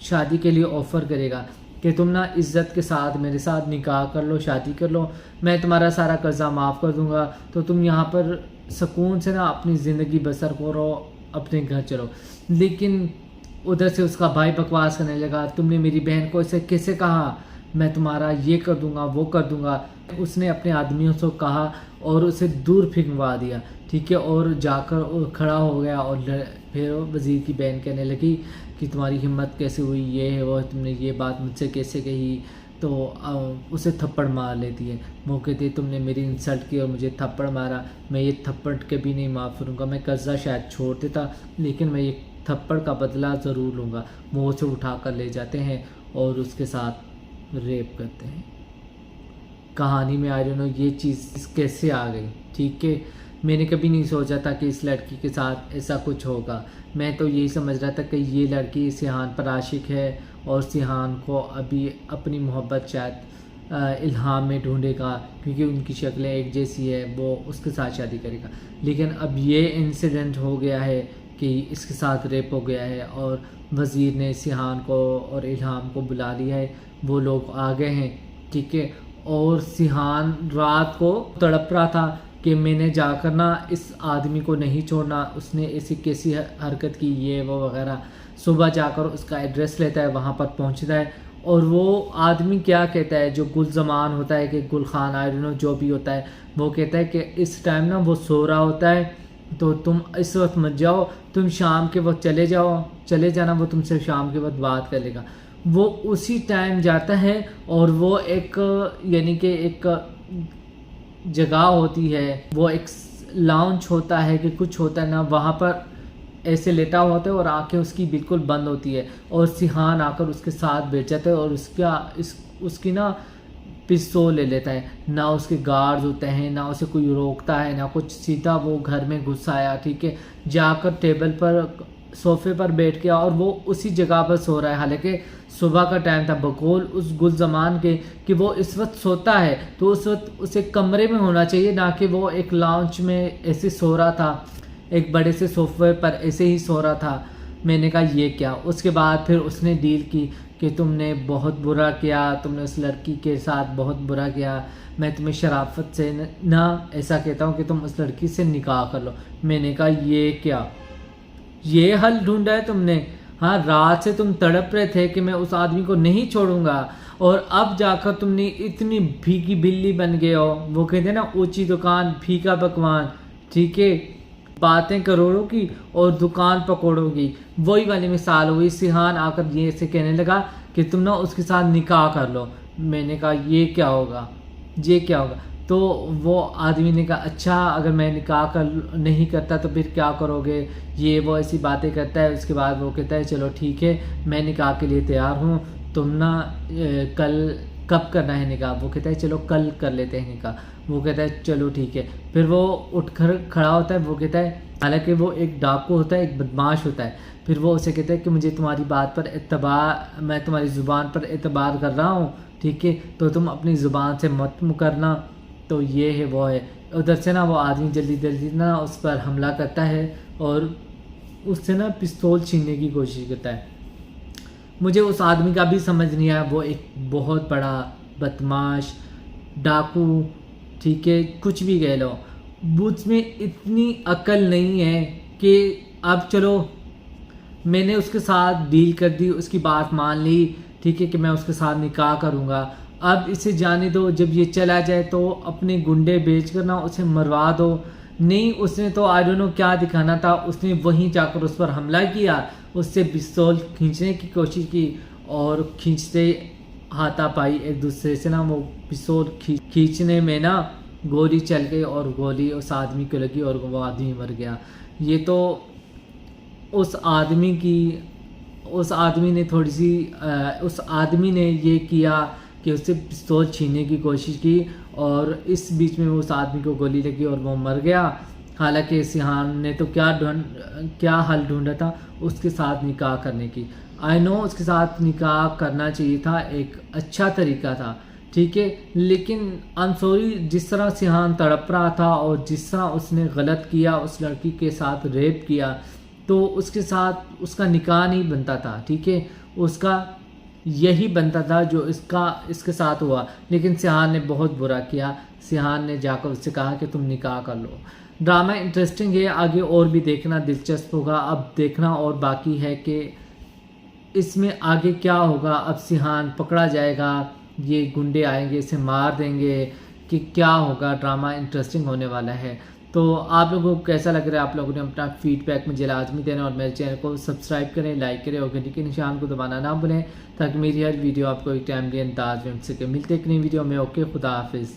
شادی کے لیے آفر کرے گا کہ تم نا عزت کے ساتھ میرے ساتھ نکاح کر لو، شادی کر لو، میں تمہارا سارا قرضہ معاف کر دوں گا، تو تم یہاں پر سکون سے نا اپنی زندگی بسر کرو، اپنے گھر چلو۔ لیکن ادھر سے اس کا بھائی بکواس کرنے لگا، تم نے میری بہن کو اسے کیسے کہا، میں تمہارا یہ کر دوں گا وہ کر دوں گا۔ اس نے اپنے آدمیوں سے کہا اور اسے دور پھینکوا دیا، ٹھیک ہے، اور جا کر کھڑا ہو گیا، اور پھر وزیر کی بہن کہنے لگی کہ تمہاری ہمت کیسے ہوئی، یہ ہے وہ، تم نے یہ بات مجھ سے کیسے کہی، تو اسے تھپڑ مار لیتی ہے۔ وہ کہتی ہے تم نے میری انسلٹ کی اور مجھے تھپڑ مارا، میں یہ تھپڑ کبھی نہیں معاف کروں گا، میں قرضہ شاید چھوڑ دیتا لیکن میں یہ تھپڑ کا بدلہ ضرور لوں گا۔ وہ اسے اٹھا کر لے جاتے ہیں اور اس کے ساتھ ریپ کرتے ہیں۔ کہانی میں آئی ڈونٹ نو یہ چیز کیسے آ گئی، ٹھیک ہے، میں نے کبھی نہیں سوچا تھا کہ اس لڑکی کے ساتھ ایسا کچھ ہوگا۔ میں تو یہی سمجھ رہا تھا کہ یہ لڑکی سیحان پر عاشق ہے اور سیحان کو ابھی اپنی محبت شاید الہام میں ڈھونڈے گا کیونکہ ان کی شکلیں ایک جیسی ہے، وہ اس کے ساتھ شادی کرے گا۔ لیکن اب یہ انسیڈنٹ ہو گیا ہے کہ اس کے ساتھ ریپ ہو گیا ہے اور وزیر نے سیحان کو اور الہام کو بلا لیا ہے، وہ لوگ آ گئے ہیں، ٹھیک ہے، اور سیحان رات کو تڑپ رہا تھا کہ میں نے جا کر نا اس آدمی کو نہیں چھوڑنا، اس نے ایسی کیسی حرکت کی، یہ وہ وغیرہ۔ صبح جا کر اس کا ایڈریس لیتا ہے، وہاں پر پہنچتا ہے، اور وہ آدمی کیا کہتا ہے، جو گل زمان ہوتا ہے کہ گل خان آئی ڈونٹ نو جو بھی ہوتا ہے، وہ کہتا ہے کہ اس ٹائم نا وہ سو رہا ہوتا ہے، تو تم اس وقت مت جاؤ، تم شام کے وقت چلے جانا، وہ تم سے شام کے وقت بات کر لے گا۔ وہ اسی ٹائم جاتا ہے اور وہ ایک یعنی کہ ایک جگہ ہوتی ہے، وہ ایک لاؤنج ہوتا ہے کہ کچھ ہوتا ہے نا، وہاں پر ایسے لیٹا ہوا ہوتا ہے اور آنکھیں اس کی بالکل بند ہوتی ہے، اور سیحان آ کر اس کے ساتھ بیٹھ جاتا ہے اور اس کی نا پستول لے لیتا ہے۔ نہ اس کے گارڈز ہوتے ہیں، نہ اسے کوئی روکتا ہے، نہ کچھ، سیدھا وہ گھر میں گھس آیا، ٹھیک ہے، جا کر ٹیبل پر صوفے پر بیٹھ گیا اور وہ اسی جگہ پر سو رہا ہے، حالانکہ صبح کا ٹائم تھا، بقول اس گل زمان کے کہ وہ اس وقت سوتا ہے تو اس وقت اسے کمرے میں ہونا چاہیے، نہ کہ وہ ایک لاؤنج میں ایسے سو رہا تھا، ایک بڑے سے صوفے پر ایسے ہی سو رہا تھا۔ میں نے کہا یہ کیا؟ اس کے بعد پھر اس نے ڈیل کی کہ تم نے بہت برا کیا، تم نے اس لڑکی کے ساتھ بہت برا کیا، میں تمہیں شرافت سے نہ ایسا کہتا ہوں کہ تم اس لڑکی سے نکاح کر لو۔ میں نے کہا یہ کیا، یہ حل ڈھونڈا ہے تم نے؟ ہاں، رات سے تم تڑپ رہے تھے کہ میں اس آدمی کو نہیں چھوڑوں گا، اور اب جا کر تم نے اتنی بھیگی بلی بن گئے ہو۔ وہ کہتے ہیں نا اونچی دکان پھیکا پکوان، ٹھیک ہے، باتیں کروڑوں کی اور دکان پکوڑوں کی، وہی والی مثال ہوئی۔ سیحان آ کر یہ سے کہنے لگا کہ تم نا اس کے ساتھ نکاح کر لو۔ میں نے کہا یہ کیا ہوگا، یہ کیا ہوگا؟ تو وہ آدمی نے کہا اچھا اگر میں نکاح نہیں کرتا تو پھر کیا کرو گے، یہ وہ ایسی باتیں کرتا ہے۔ اس کے بعد وہ کہتا ہے چلو ٹھیک ہے میں نکاح کے لیے تیار ہوں، تم نا کل کب کرنا ہے نکاح؟ وہ کہتا ہے چلو کل کر لیتے ہیں نکاح۔ وہ کہتا ہے چلو ٹھیک ہے۔ پھر وہ اٹھ کر کھڑا ہوتا ہے، وہ کہتا ہے، حالانکہ وہ ایک ڈاکو ہوتا ہے، ایک بدماش ہوتا ہے، پھر وہ اسے کہتا ہے کہ مجھے تمہاری بات پر میں تمہاری زبان پر اعتبار کر رہا ہوں، ٹھیک ہے، تو تم اپنی زبان سے مت مکرنا۔ تو یہ ہے وہ ہے۔ ادھر سے نا وہ آدمی جلدی جلدی نا اس پر حملہ کرتا ہے اور اس سے نا پستول چھیننے کی کوشش کرتا ہے۔ مجھے اس آدمی کا بھی سمجھ نہیں آیا، وہ ایک بہت بڑا بدماش ڈاکو، ٹھیک ہے، کچھ بھی کہہ لو، مجھ میں اتنی عقل نہیں ہے کہ اب چلو میں نے اس کے ساتھ ڈیل کر دی، اس کی بات مان لی، ٹھیک ہے، کہ میں اس کے ساتھ نکاح کروں گا، اب اسے جانے دو، جب یہ چلا جائے تو اپنے گنڈے بیچ کر نا اسے مروا دو۔ نہیں، اس نے تو آئی ڈونٹ نو کیا دکھانا تھا، اس نے وہیں جا کر اس پر حملہ کیا، اس سے پستول کھینچنے کی کوشش کی اور کھینچتے ہاتھا پائی ایک دوسرے سے نا، وہ پستول کھینچنے میں نا گولی چل گئی اور گولی اس آدمی کو لگی اور وہ آدمی مر گیا۔ یہ تو اس آدمی نے یہ کیا کہ اس سے پستول چھیننے کی کوشش کی اور اس بیچ میں اس آدمی کو گولی لگی اور وہ مر گیا۔ حالانکہ سیحان نے تو کیا حل ڈھونڈا تھا، اس کے ساتھ نکاح کرنے کی۔ آئی نو اس کے ساتھ نکاح کرنا چاہیے تھا، ایک اچھا طریقہ تھا، ٹھیک ہے، لیکن I'm sorry جس طرح سیحان تڑپ رہا تھا اور جس طرح اس نے غلط کیا، اس لڑکی کے ساتھ ریپ کیا، تو اس کے ساتھ اس کا نکاح نہیں بنتا تھا، ٹھیک ہے، اس کا یہی بنتا تھا جو اس کے ساتھ ہوا، لیکن سیحان نے بہت برا کیا، سیحان نے جا کر اس سے کہا کہ تم نکاح کر لو۔ ڈرامہ انٹرسٹنگ ہے، آگے اور بھی دیکھنا دلچسپ ہوگا، اب دیکھنا اور باقی ہے کہ اس میں آگے کیا ہوگا۔ اب سیحان پکڑا جائے گا، یہ گنڈے آئیں گے اسے مار دیں گے، کہ کیا ہوگا، ڈرامہ انٹرسٹنگ ہونے والا ہے۔ تو آپ لوگوں کو کیسا لگ رہا ہے، آپ لوگوں نے اپنا فیڈ بیک مجھے لازمی دینا، اور میرے چینل کو سبسکرائب کریں، لائک کریں اور گھنٹی کے نشان کو دبانا نہ بھولیں، تاکہ میری ہر ویڈیو آپ کو ایک ٹائملی انداز میں مل سکے۔ ملتے ایک نئی ویڈیو میں، اوکے، خدا حافظ۔